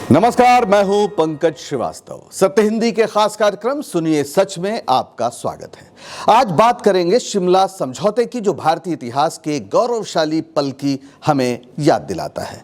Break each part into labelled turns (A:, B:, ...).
A: नमस्कार, मैं हूं पंकज श्रीवास्तव। सत्य हिंदी के खास कार्यक्रम सुनिए सच में आपका स्वागत है। आज बात करेंगे शिमला समझौते की, जो भारतीय इतिहास के गौरवशाली पल की हमें याद दिलाता है।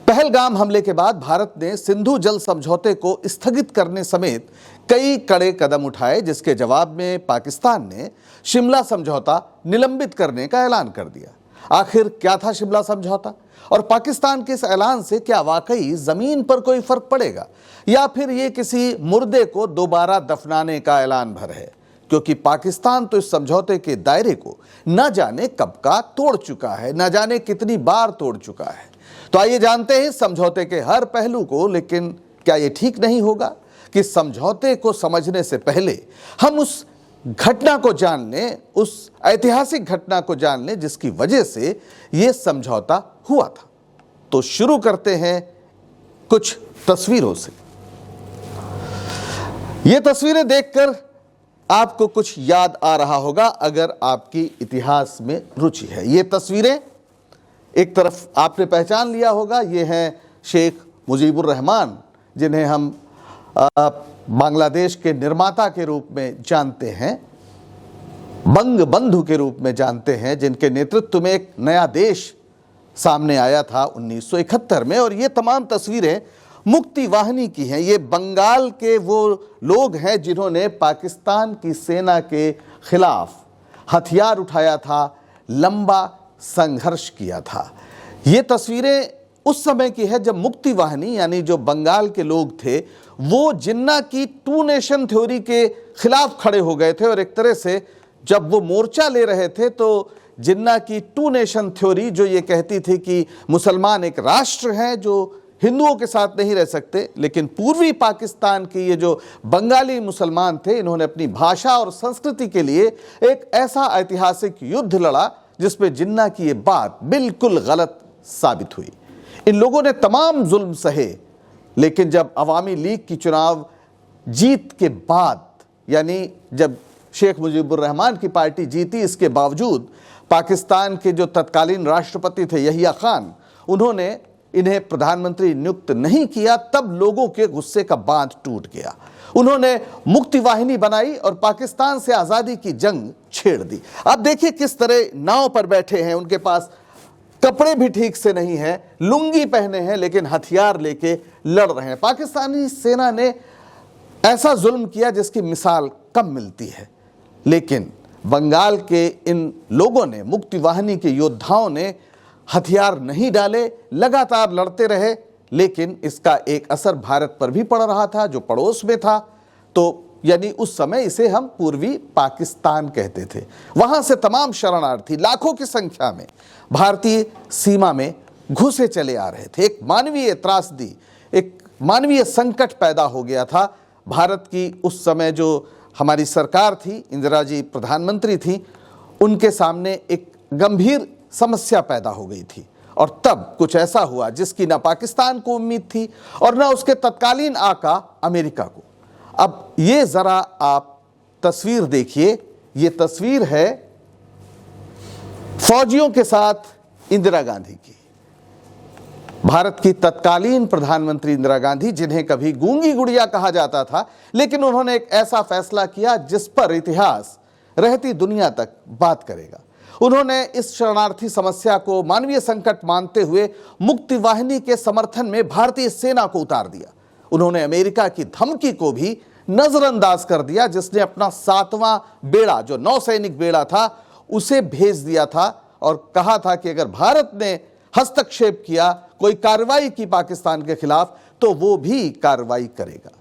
A: पहलगाम हमले के बाद भारत ने सिंधु जल समझौते को स्थगित करने समेत कई कड़े कदम उठाए, जिसके जवाब में पाकिस्तान ने शिमला समझौता निलंबित करने का ऐलान कर दिया। आखिर क्या था शिमला समझौता, और पाकिस्तान के इस ऐलान से क्या वाकई जमीन पर कोई फर्क पड़ेगा, या फिर ये किसी मुर्दे को दोबारा दफनाने का ऐलान भर है? क्योंकि पाकिस्तान तो इस समझौते के दायरे को न जाने कब का तोड़ चुका है, न जाने कितनी बार तोड़ चुका है। तो आइए जानते हैं समझौते के हर पहलू को। लेकिन क्या ये ठीक नहीं होगा कि समझौते को समझने से पहले हम उस घटना को जान लें, उस ऐतिहासिक घटना को जान लें जिसकी वजह से यह समझौता हुआ था? तो शुरू करते हैं कुछ तस्वीरों से। ये तस्वीरें देखकर आपको कुछ याद आ रहा होगा अगर आपकी इतिहास में रुचि है। ये तस्वीरें एक तरफ आपने पहचान लिया होगा, ये हैं शेख मुजीबुर रहमान, जिन्हें हम बांग्लादेश के निर्माता के रूप में जानते हैं, बंग बंधु के रूप में जानते हैं, जिनके नेतृत्व में एक नया देश सामने आया था 1971 में। और ये तमाम तस्वीरें मुक्ति वाहिनी की हैं। ये बंगाल के वो लोग हैं जिन्होंने पाकिस्तान की सेना के खिलाफ हथियार उठाया था, लंबा संघर्ष किया था। ये तस्वीरें उस समय की है जब मुक्ति वाहिनी यानी जो बंगाल के लोग थे वो जिन्ना की टू नेशन थ्योरी के खिलाफ खड़े हो गए थे। और एक तरह से जब वो मोर्चा ले रहे थे तो जिन्ना की टू नेशन थ्योरी, जो ये कहती थी कि मुसलमान एक राष्ट्र हैं जो हिंदुओं के साथ नहीं रह सकते, लेकिन पूर्वी पाकिस्तान के ये जो बंगाली मुसलमान थे, इन्होंने अपनी भाषा और संस्कृति के लिए एक ऐसा ऐतिहासिक युद्ध लड़ा जिसपे जिन्ना की ये बात बिल्कुल गलत साबित हुई। इन लोगों ने तमाम जुल्म सहे, लेकिन जब अवामी लीग की चुनाव जीत के बाद, यानी जब शेख मुजीबुर रहमान की पार्टी जीती, इसके बावजूद पाकिस्तान के जो तत्कालीन राष्ट्रपति थे यहिया खान, उन्होंने इन्हें प्रधानमंत्री नियुक्त नहीं किया। तब लोगों के गुस्से का बांध टूट गया। उन्होंने मुक्ति वाहिनी बनाई और पाकिस्तान से आज़ादी की जंग छेड़ दी। अब देखिए किस तरह नाव पर बैठे हैं, उनके पास कपड़े भी ठीक से नहीं हैं, लुंगी पहने हैं, लेकिन हथियार लेके लड़ रहे हैं। पाकिस्तानी सेना ने ऐसा जुल्म किया जिसकी मिसाल कम मिलती है, लेकिन बंगाल के इन लोगों ने, मुक्ति वाहिनी के योद्धाओं ने हथियार नहीं डाले, लगातार लड़ते रहे। लेकिन इसका एक असर भारत पर भी पड़ रहा था, जो पड़ोस में था। तो यानी उस समय इसे हम पूर्वी पाकिस्तान कहते थे। वहां से तमाम शरणार्थी लाखों की संख्या में भारतीय सीमा में घुसे चले आ रहे थे। एक मानवीय त्रासदी, एक मानवीय संकट पैदा हो गया था। भारत की उस समय जो हमारी सरकार थी, इंदिरा जी प्रधानमंत्री थी, उनके सामने एक गंभीर समस्या पैदा हो गई थी। और तब कुछ ऐसा हुआ जिसकी ना पाकिस्तान को उम्मीद थी और ना उसके तत्कालीन आका अमेरिका को। अब ये जरा आप तस्वीर देखिए। ये तस्वीर है फौजियों के साथ इंदिरा गांधी की, भारत की तत्कालीन प्रधानमंत्री इंदिरा गांधी, जिन्हें कभी गूंगी गुड़िया कहा जाता था, लेकिन उन्होंने एक ऐसा फैसला किया जिस पर इतिहास रहती दुनिया तक बात करेगा। उन्होंने इस शरणार्थी समस्या को मानवीय संकट मानते हुए मुक्ति वाहिनी के समर्थन में भारतीय सेना को उतार दिया। उन्होंने अमेरिका की धमकी को भी नजरअंदाज कर दिया, जिसने अपना 7वां बेड़ा, जो नौसैनिक बेड़ा था, उसे भेज दिया था और कहा था कि अगर भारत ने हस्तक्षेप किया, कोई कार्रवाई की पाकिस्तान के खिलाफ, तो वो भी कार्रवाई करेगा।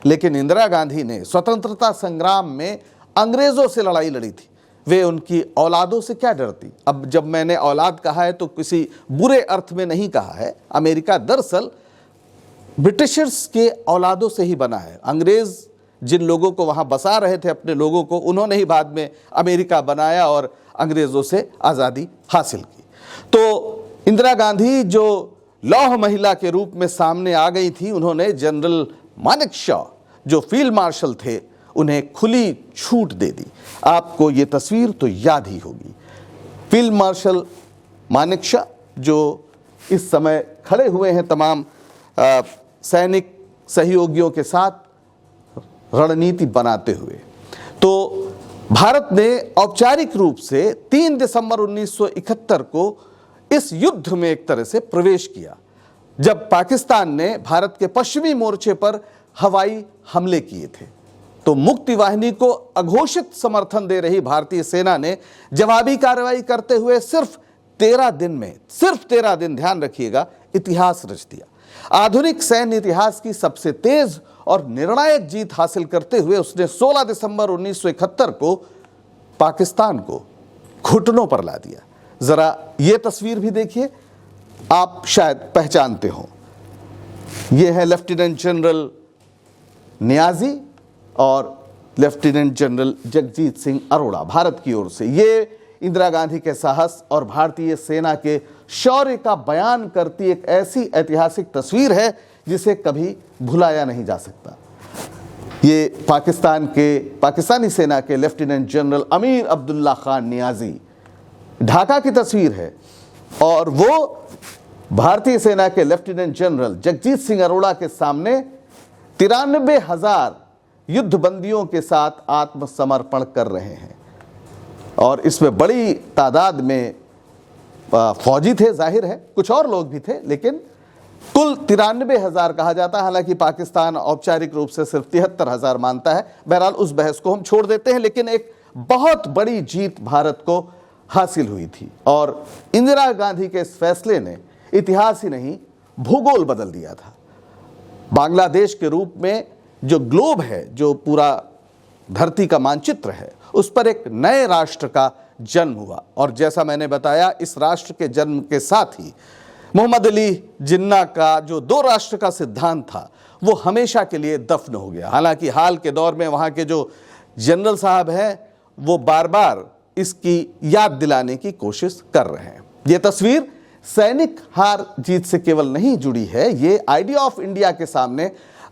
A: लेकिन इंदिरा गांधी ने स्वतंत्रता संग्राम में अंग्रेजों से लड़ाई लड़ी थी। वे उनकी औलादों से क्या डरती? अब जब मैंने औलाद कहा है तो किसी बुरे अर्थ में नहीं कहा है। अमेरिका दरअसल ब्रिटिशर्स के औलादों से ही बना है। अंग्रेज जिन लोगों को वहां बसा रहे थे, अपने लोगों को, उन्होंने ही बाद में अमेरिका बनाया और अंग्रेजों से आज़ादी हासिल की। तो इंदिरा गांधी जो लौह महिला के रूप में सामने आ गई थी, उन्होंने जनरल मानेकशॉ, जो फील्ड मार्शल थे, उन्हें खुली छूट दे दी। आपको ये तस्वीर तो याद ही होगी। फील्ड मार्शल मानेकशॉ जो इस समय खड़े हुए हैं तमाम सैनिक सहयोगियों के साथ रणनीति बनाते हुए। तो भारत ने औपचारिक रूप से 3 दिसंबर 1971 को इस युद्ध में एक तरह से प्रवेश किया, जब पाकिस्तान ने भारत के पश्चिमी मोर्चे पर हवाई हमले किए थे। तो मुक्ति वाहिनी को अघोषित समर्थन दे रही भारतीय सेना ने जवाबी कार्रवाई करते हुए सिर्फ 13 दिन में, सिर्फ 13 दिन, ध्यान रखिएगा, इतिहास रच दिया। आधुनिक सैन्य इतिहास की सबसे तेज और निर्णायक जीत हासिल करते हुए उसने 16 दिसंबर 1971 को पाकिस्तान को घुटनों पर ला दिया। जरा यह तस्वीर भी देखिए, आप शायद पहचानते हो। यह है लेफ्टिनेंट जनरल नियाजी और लेफ्टिनेंट जनरल जगजीत सिंह अरोड़ा भारत की ओर से। ये इंदिरा गांधी के साहस और भारतीय सेना के शौर्य का बयान करती एक ऐसी ऐतिहासिक तस्वीर है जिसे कभी भुलाया नहीं जा सकता। ये पाकिस्तानी सेना के lieutenant general Amir Abdullah Khan Niazi, Dhaka की तस्वीर है, और वो भारतीय सेना के लेफ्टिनेंट जनरल जगजीत सिंह अरोड़ा के सामने 93,000 युद्धबंदियों के साथ आत्मसमर्पण कर रहे हैं। और इसमें बड़ी तादाद में फौजी थे, जाहिर है कुछ और लोग भी थे, लेकिन कुल 93,000 कहा जाता है। हालांकि पाकिस्तान औपचारिक रूप से सिर्फ 73,000 मानता है। बहरहाल उस बहस को हम छोड़ देते हैं, लेकिन एक बहुत बड़ी जीत भारत को हासिल हुई थी। और इंदिरा गांधी के इस फैसले ने इतिहास ही नहीं, भूगोल बदल दिया था। बांग्लादेश के रूप में जो ग्लोब है, जो पूरा धरती का मानचित्र है, उस पर एक नए राष्ट्र का जन्म हुआ। और जैसा मैंने बताया, इस राष्ट्र के जन्म के साथ ही मोहम्मद अली जिन्ना का जो 2 राष्ट्र का सिद्धांत था, वो हमेशा के लिए दफन हो गया। हालांकि हाल के दौर में वहाँ के जो जनरल साहब हैं, वो बार बार इसकी याद दिलाने की कोशिश कर रहे हैं। ये तस्वीर सैनिक हार जीत से केवल नहीं जुड़ी है, ये आइडिया ऑफ इंडिया के सामने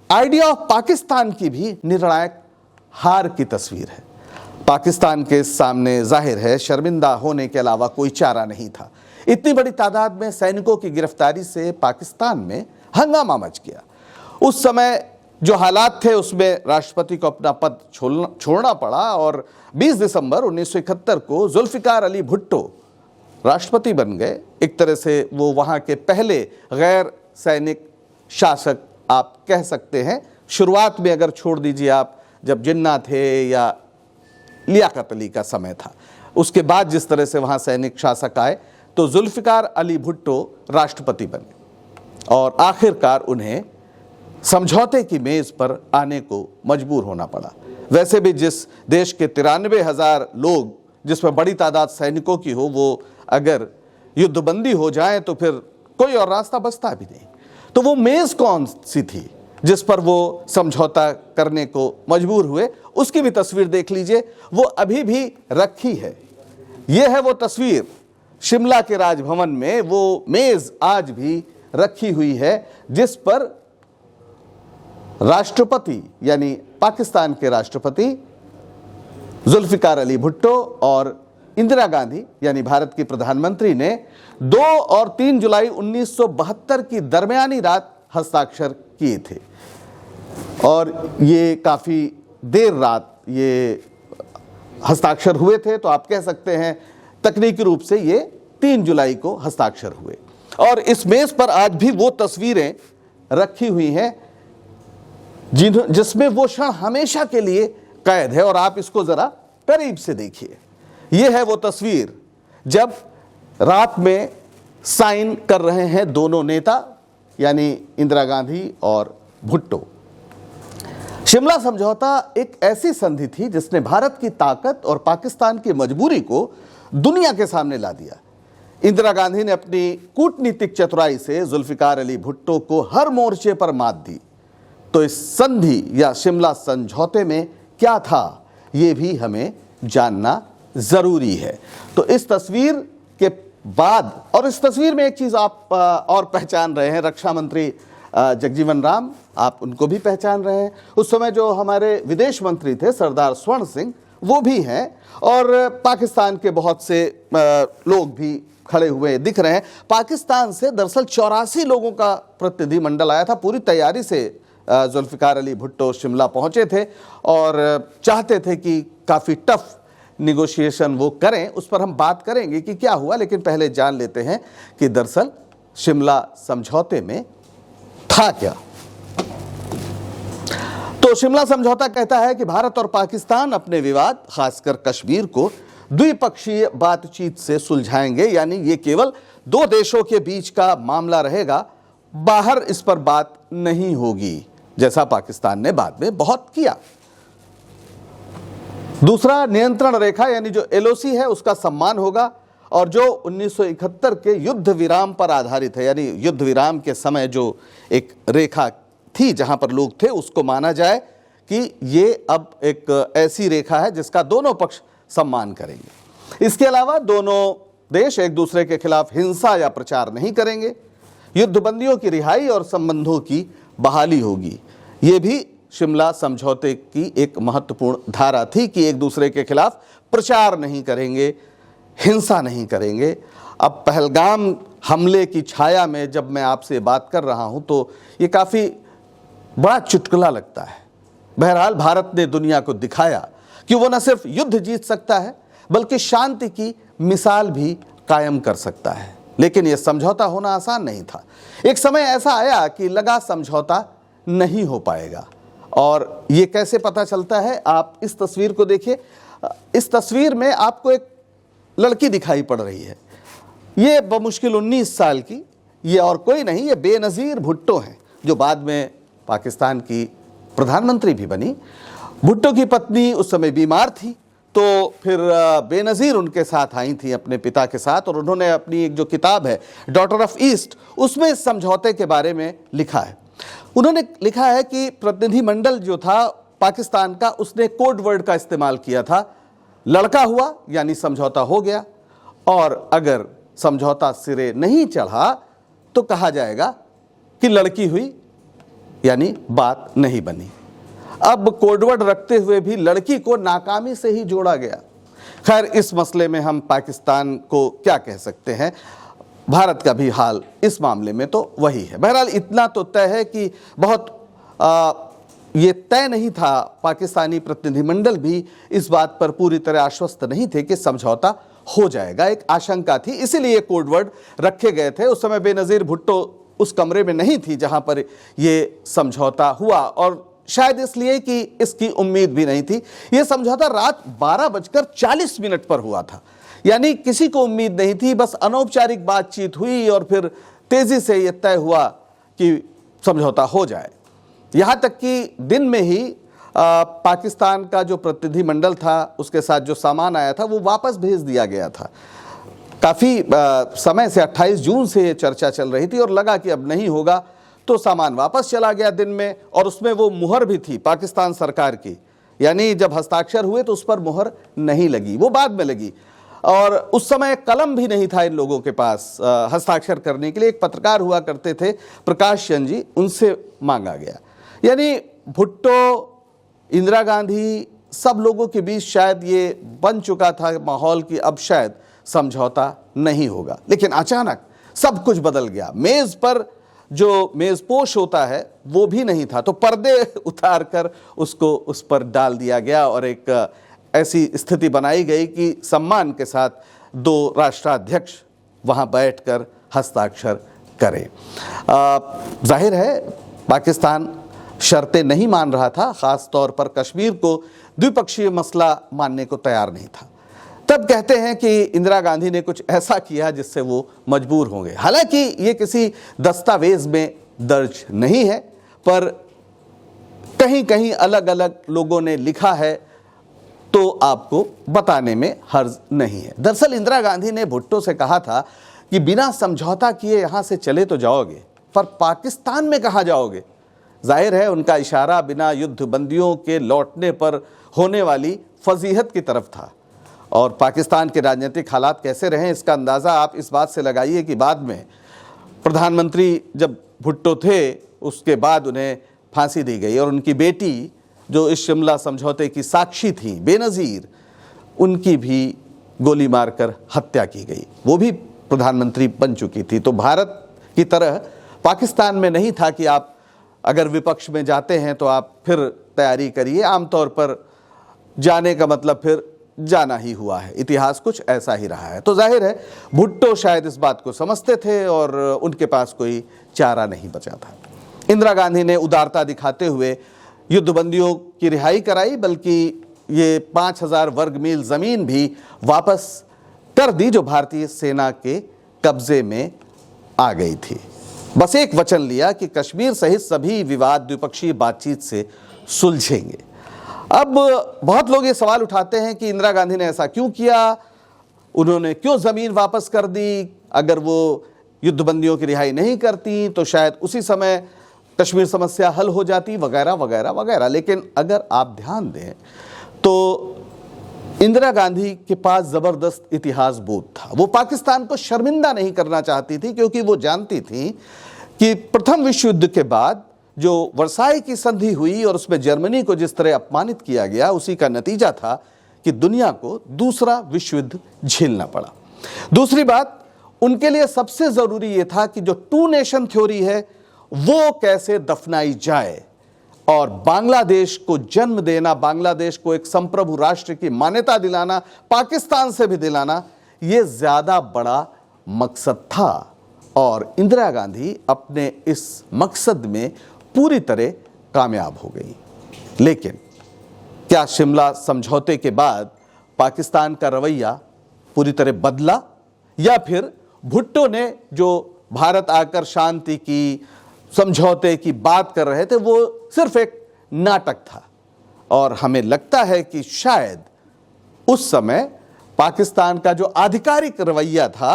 A: आइडिया ऑफ पाकिस्तान की भी निर्णायक हार की तस्वीर है। पाकिस्तान के सामने जाहिर है शर्मिंदा होने के अलावा कोई चारा नहीं था। इतनी बड़ी तादाद में सैनिकों की गिरफ्तारी से पाकिस्तान में हंगामा मच गया। उस समय जो हालात थे उसमें राष्ट्रपति को अपना पद छोड़ना पड़ा और 20 दिसंबर 1971 को जुल्फिकार अली भुट्टो राष्ट्रपति बन गए। एक तरह से वो वहाँ के पहले गैर सैनिक शासक आप कह सकते हैं। शुरुआत में अगर छोड़ दीजिए आप, जब जिन्ना थे या लियाकत अली का समय था, उसके बाद जिस तरह से वहाँ सैनिक शासक आए, तो जुल्फिकार अली भुट्टो राष्ट्रपति बने और आखिरकार उन्हें समझौते की मेज पर आने को मजबूर होना पड़ा। वैसे भी जिस देश के 93,000 लोग, जिसमें बड़ी तादाद सैनिकों की हो, वो अगर युद्धबंदी हो जाए तो फिर कोई और रास्ता बचता भी नहीं। तो वो मेज कौन सी थी जिस पर वो समझौता करने को मजबूर हुए, उसकी भी तस्वीर देख लीजिए। वो अभी भी रखी है। ये है वो तस्वीर, शिमला के राजभवन में वो मेज आज भी रखी हुई है जिस पर राष्ट्रपति यानी पाकिस्तान के राष्ट्रपति जुल्फिकार अली भुट्टो और इंदिरा गांधी यानी भारत की प्रधानमंत्री ने 2 और 3 जुलाई 1972 की दरमियानी रात हस्ताक्षर किए थे। और ये काफ़ी देर रात ये हस्ताक्षर हुए थे, तो आप कह सकते हैं तकनीकी रूप से ये 3 जुलाई को हस्ताक्षर हुए। और इस मेज पर आज भी वो तस्वीरें रखी हुई हैं जिसमें वो क्षण हमेशा के लिए कैद है। और आप इसको ज़रा करीब से देखिए। ये है वो तस्वीर जब रात में साइन कर रहे हैं दोनों नेता, यानी इंदिरा गांधी और भुट्टो। शिमला समझौता एक ऐसी संधि थी जिसने भारत की ताकत और पाकिस्तान की मजबूरी को दुनिया के सामने ला दिया। इंदिरा गांधी ने अपनी कूटनीतिक चतुराई से जुल्फिकार अली भुट्टो को हर मोर्चे पर मात दी। तो इस संधि या शिमला समझौते में क्या था, ये भी हमें जानना जरूरी है। तो इस तस्वीर के बाद, और इस तस्वीर में एक चीज आप और पहचान रहे हैं, रक्षा मंत्री जगजीवन राम, आप उनको भी पहचान रहे हैं। उस समय जो हमारे विदेश मंत्री थे सरदार स्वर्ण सिंह, वो भी हैं, और पाकिस्तान के बहुत से लोग भी खड़े हुए दिख रहे हैं। पाकिस्तान से दरअसल 84 लोगों का प्रतिनिधिमंडल आया था। पूरी तैयारी से जुल्फ़िकार अली भुट्टो शिमला पहुंचे थे और चाहते थे कि काफ़ी टफ निगोशिएशन वो करें। उस पर हम बात करेंगे कि क्या हुआ, लेकिन पहले जान लेते हैं कि दरअसल शिमला समझौते में था क्या। तो शिमला समझौता कहता है कि भारत और पाकिस्तान अपने विवाद, खासकर कश्मीर को, द्विपक्षीय बातचीत से सुलझाएंगे। यानी ये केवल दो देशों के बीच का मामला रहेगा, बाहर इस पर बात नहीं होगी, जैसा पाकिस्तान ने बाद में बहुत किया। दूसरा, नियंत्रण रेखा यानी जो LOC है उसका सम्मान होगा और जो 1971 के युद्ध विराम पर आधारित है, यानी युद्ध विराम के समय जो एक रेखा थी जहां पर लोग थे, उसको माना जाए कि ये अब एक ऐसी रेखा है जिसका दोनों पक्ष सम्मान करेंगे। इसके अलावा दोनों देश एक दूसरे के खिलाफ हिंसा या प्रचार नहीं करेंगे। युद्धबंदियों की रिहाई और संबंधों की बहाली होगी। ये भी शिमला समझौते की एक महत्वपूर्ण धारा थी कि एक दूसरे के खिलाफ प्रचार नहीं करेंगे, हिंसा नहीं करेंगे। अब पहलगाम हमले की छाया में जब मैं आपसे बात कर रहा हूं तो ये काफ़ी बड़ा चुटकुला लगता है। बहरहाल भारत ने दुनिया को दिखाया कि वो न सिर्फ युद्ध जीत सकता है बल्कि शांति की मिसाल भी कायम कर सकता है। लेकिन यह समझौता होना आसान नहीं था। एक समय ऐसा आया कि लगा समझौता नहीं हो पाएगा। और ये कैसे पता चलता है, आप इस तस्वीर को देखिए। इस तस्वीर में आपको एक लड़की दिखाई पड़ रही है। ये बमुश्किल 19 साल की, ये और कोई नहीं, ये बेनज़ीर भुट्टो हैं जो बाद में पाकिस्तान की प्रधानमंत्री भी बनी। भुट्टो की पत्नी उस समय बीमार थी, तो फिर बेनज़ीर उनके साथ आई थी अपने पिता के साथ, और उन्होंने अपनी एक जो किताब है डॉटर ऑफ ईस्ट, उसमें इस समझौते के बारे में लिखा है। उन्होंने लिखा है कि प्रतिनिधिमंडल जो था पाकिस्तान का, उसने कोड वर्ड का इस्तेमाल किया था, लड़का हुआ यानी समझौता हो गया, और अगर समझौता सिरे नहीं चढ़ा तो कहा जाएगा कि लड़की हुई यानी बात नहीं बनी। अब कोडवर्ड रखते हुए भी लड़की को नाकामी से ही जोड़ा गया। खैर, इस मसले में हम पाकिस्तान को क्या कह सकते हैं, भारत का भी हाल इस मामले में तो वही है। बहरहाल इतना तो तय है कि बहुत ये तय नहीं था, पाकिस्तानी प्रतिनिधिमंडल भी इस बात पर पूरी तरह आश्वस्त नहीं थे कि समझौता हो जाएगा। एक आशंका थी, इसीलिए कोडवर्ड रखे गए थे। उस समय बेनज़ीर भुट्टो उस कमरे में नहीं थी जहां पर ये समझौता हुआ, और शायद इसलिए कि इसकी उम्मीद भी नहीं थी। यह समझौता रात 12:40 पर हुआ था, यानी किसी को उम्मीद नहीं थी। बस अनौपचारिक बातचीत हुई और फिर तेजी से यह तय हुआ कि समझौता हो जाए। यहां तक कि दिन में ही पाकिस्तान का जो प्रतिनिधिमंडल था, उसके साथ जो सामान आया था वो वापस भेज दिया गया था। काफ़ी समय से 28 जून से ये चर्चा चल रही थी और लगा कि अब नहीं होगा, तो सामान वापस चला गया दिन में, और उसमें वो मुहर भी थी पाकिस्तान सरकार की, यानी जब हस्ताक्षर हुए तो उस पर मुहर नहीं लगी, वो बाद में लगी। और उस समय कलम भी नहीं था इन लोगों के पास हस्ताक्षर करने के लिए। एक पत्रकार हुआ करते थे प्रकाश चंद जी, उनसे मांगा गया। यानी भुट्टो, इंदिरा गांधी, सब लोगों के बीच शायद ये बन चुका था माहौल कि अब शायद समझौता नहीं होगा। लेकिन अचानक सब कुछ बदल गया। मेज पर जो मेजपोश होता है वो भी नहीं था, तो पर्दे उतार कर उसको उस पर डाल दिया गया और एक ऐसी स्थिति बनाई गई कि सम्मान के साथ दो राष्ट्राध्यक्ष वहां बैठकर हस्ताक्षर करें। जाहिर है पाकिस्तान शर्तें नहीं मान रहा था, खास तौर पर कश्मीर को द्विपक्षीय मसला मानने को तैयार नहीं था। तब कहते हैं कि इंदिरा गांधी ने कुछ ऐसा किया जिससे वो मजबूर हो गए। हालांकि ये किसी दस्तावेज में दर्ज नहीं है, पर कहीं कहीं अलग अलग लोगों ने लिखा है, तो आपको बताने में हर्ज नहीं है। दरअसल इंदिरा गांधी ने भुट्टो से कहा था कि बिना समझौता किए यहां से चले तो जाओगे, पर पाकिस्तान में कहाँ जाओगे। जाहिर है उनका इशारा बिना युद्ध बंदियों के लौटने पर होने वाली फजीहत की तरफ था। और पाकिस्तान के राजनीतिक हालात कैसे रहे इसका अंदाज़ा आप इस बात से लगाइए कि बाद में प्रधानमंत्री जब भुट्टो थे, उसके बाद उन्हें फांसी दी गई, और उनकी बेटी जो इस शिमला समझौते की साक्षी थी, बेनज़ीर, उनकी भी गोली मारकर हत्या की गई। वो भी प्रधानमंत्री बन चुकी थी। तो भारत की तरह पाकिस्तान में नहीं था कि आप अगर विपक्ष में जाते हैं तो आप फिर तैयारी करिए, आमतौर पर जाने का मतलब फिर जाना ही हुआ है। इतिहास कुछ ऐसा ही रहा है। तो जाहिर है भुट्टो शायद इस बात को समझते थे और उनके पास कोई चारा नहीं बचा था। इंदिरा गांधी ने उदारता दिखाते हुए युद्धबंदियों की रिहाई कराई, बल्कि ये 5000 वर्ग मील जमीन भी वापस कर दी जो भारतीय सेना के कब्जे में आ गई थी। बस एक वचन लिया कि कश्मीर सहित सभी विवाद द्विपक्षीय बातचीत से सुलझेंगे। अब बहुत लोग ये सवाल उठाते हैं कि इंदिरा गांधी ने ऐसा क्यों किया, उन्होंने क्यों जमीन वापस कर दी, अगर वो युद्धबंदियों की रिहाई नहीं करती तो शायद उसी समय कश्मीर समस्या हल हो जाती, वगैरह वगैरह वगैरह। लेकिन अगर आप ध्यान दें तो इंदिरा गांधी के पास जबरदस्त इतिहास बोध था। वो पाकिस्तान को शर्मिंदा नहीं करना चाहती थी, क्योंकि वो जानती थी कि प्रथम विश्व युद्ध के बाद जो वर्साई की संधि हुई और उसमें जर्मनी को जिस तरह अपमानित किया गया, उसी का नतीजा था कि दुनिया को दूसरा विश्व युद्ध झेलना पड़ा। दूसरी बात, उनके लिए सबसे जरूरी यह था कि जो टू नेशन थ्योरी है वो कैसे दफनाई जाए और बांग्लादेश को जन्म देना, बांग्लादेश को एक संप्रभु राष्ट्र की मान्यता दिलाना, पाकिस्तान से भी दिलाना, यह ज्यादा बड़ा मकसद था। और इंदिरा गांधी अपने इस मकसद में पूरी तरह कामयाब हो गई। लेकिन क्या शिमला समझौते के बाद पाकिस्तान का रवैया पूरी तरह बदला, या फिर भुट्टो ने जो भारत आकर शांति की, समझौते की बात कर रहे थे, वो सिर्फ एक नाटक था? और हमें लगता है कि शायद उस समय पाकिस्तान का जो आधिकारिक रवैया था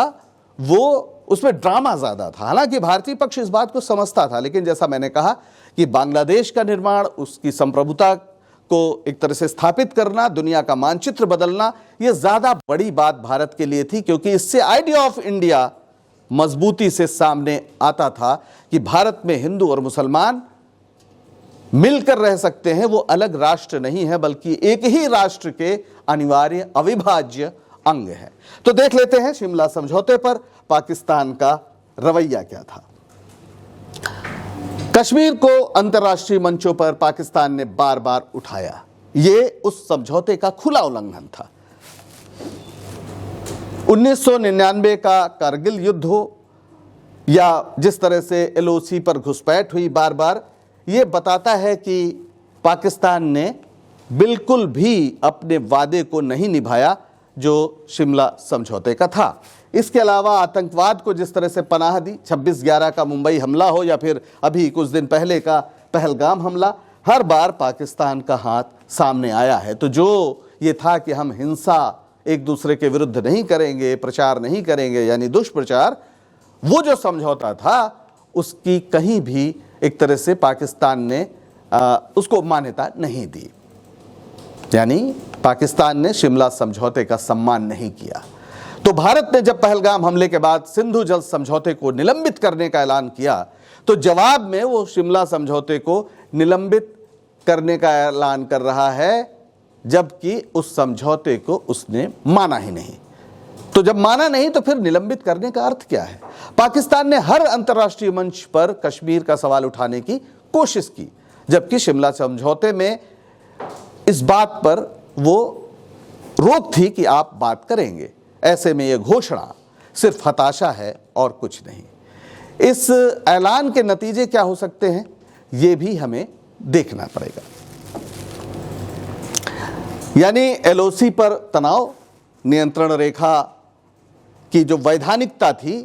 A: वो, उसमें ड्रामा ज्यादा था। हालांकि भारतीय पक्ष इस बात को समझता था, लेकिन जैसा मैंने कहा कि बांग्लादेश का निर्माण, उसकी संप्रभुता को एक तरह से स्थापित करना, दुनिया का मानचित्र बदलना, यह ज्यादा बड़ी बात भारत के लिए थी, क्योंकि इससे आइडिया ऑफ इंडिया मजबूती से सामने आता था कि भारत में हिंदू और मुसलमान मिलकर रह सकते हैं, वो अलग राष्ट्र नहीं है, बल्कि एक ही राष्ट्र के अनिवार्य अविभाज्य अंग है। तो देख लेते हैं शिमला समझौते पर पाकिस्तान का रवैया क्या था। कश्मीर को अंतर्राष्ट्रीय मंचों पर पाकिस्तान ने बार बार उठाया। ये उस समझौते का खुला उल्लंघन था। 1999 का कारगिल युद्ध हो या जिस तरह से LOC पर घुसपैठ हुई बार बार, ये बताता है कि पाकिस्तान ने बिल्कुल भी अपने वादे को नहीं निभाया जो शिमला समझौते का था। इसके अलावा आतंकवाद को जिस तरह से पनाह दी, 26/11 का मुंबई हमला हो या फिर अभी कुछ दिन पहले का पहलगाम हमला, हर बार पाकिस्तान का हाथ सामने आया है। तो जो ये था कि हम हिंसा एक दूसरे के विरुद्ध नहीं करेंगे, प्रचार नहीं करेंगे, यानी दुष्प्रचार, वो जो समझौता था उसकी कहीं भी एक तरह से पाकिस्तान ने उसको मान्यता नहीं दी। यानी पाकिस्तान ने शिमला समझौते का सम्मान नहीं किया। तो भारत ने जब पहलगाम हमले के बाद सिंधु जल समझौते को निलंबित करने का ऐलान किया, तो जवाब में वो शिमला समझौते को निलंबित करने का ऐलान कर रहा है, जबकि उस समझौते को उसने माना ही नहीं। तो जब माना नहीं तो फिर निलंबित करने का अर्थ क्या है? पाकिस्तान ने हर अंतर्राष्ट्रीय मंच पर कश्मीर का सवाल उठाने की कोशिश की, जबकि शिमला समझौते में इस बात पर वो रोक थी कि आप बात करेंगे। ऐसे में यह घोषणा सिर्फ हताशा है और कुछ नहीं। इस ऐलान के नतीजे क्या हो सकते हैं, ये भी हमें देखना पड़ेगा। यानी LOC पर तनाव, नियंत्रण रेखा की जो वैधानिकता थी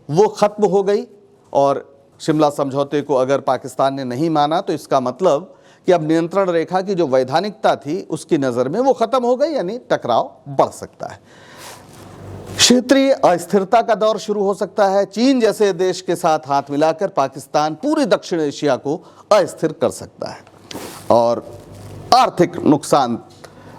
A: वो खत्म हो गई, और शिमला समझौते को अगर पाकिस्तान ने नहीं माना तो इसका मतलब कि अब नियंत्रण रेखा की जो वैधानिकता थी उसकी नज़र में वो खत्म हो गई, यानी टकराव बढ़ सकता है। क्षेत्रीय अस्थिरता का दौर शुरू हो सकता है। चीन जैसे देश के साथ हाथ मिलाकर पाकिस्तान पूरी दक्षिण एशिया को अस्थिर कर सकता है, और आर्थिक नुकसान,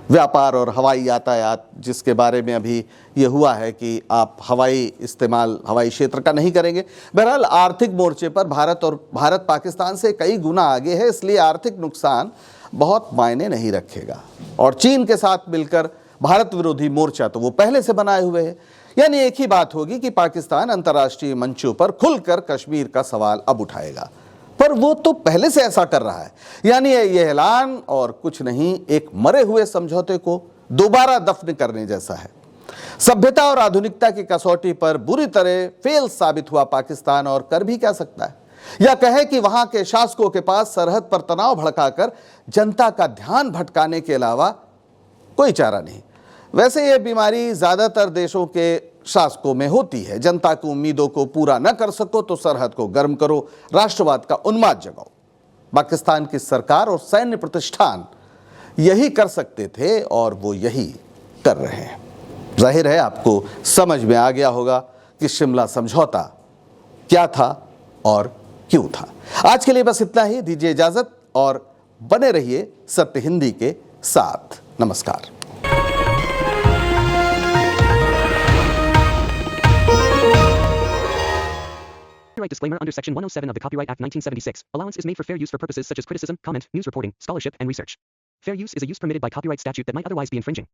A: व्यापार और हवाई यातायात, जिसके बारे में अभी ये हुआ है कि आप हवाई इस्तेमाल, हवाई क्षेत्र का नहीं करेंगे। बहरहाल आर्थिक मोर्चे पर भारत पाकिस्तान से कई गुना आगे है, इसलिए आर्थिक नुकसान बहुत मायने नहीं रखेगा। और चीन के साथ मिलकर भारत विरोधी मोर्चा तो वो पहले से बनाए हुए है। यानी एक ही बात होगी कि पाकिस्तान अंतर्राष्ट्रीय मंचों पर खुलकर कश्मीर का सवाल अब उठाएगा, पर वो तो पहले से ऐसा कर रहा है। यानी यह ऐलान और कुछ नहीं, एक मरे हुए समझौते को दोबारा दफन करने जैसा है। सभ्यता और आधुनिकता की कसौटी पर बुरी तरह फेल साबित हुआ पाकिस्तान, और कर भी क्या सकता है? या कहे कि वहां के शासकों के पास सरहद पर तनाव भड़काकर जनता का ध्यान भटकाने के अलावा कोई चारा नहीं। वैसे यह बीमारी ज्यादातर देशों के शासकों में होती है। जनता की उम्मीदों को पूरा न कर सको तो सरहद को गर्म करो, राष्ट्रवाद का उन्माद जगाओ। पाकिस्तान की सरकार और सैन्य प्रतिष्ठान यही कर सकते थे और वो यही कर रहे हैं। जाहिर है आपको समझ में आ गया होगा कि शिमला समझौता क्या था और क्यों था। आज के लिए बस इतना ही। दीजिए इजाजत और बने रहिए सत्य हिंदी के साथ। नमस्कार।
B: Copyright disclaimer under Section 107 of the Copyright Act 1976. Allowance is made for fair use for purposes such as criticism, comment, news reporting, scholarship, and research. Fair use is a use permitted by copyright statute that might otherwise be infringing.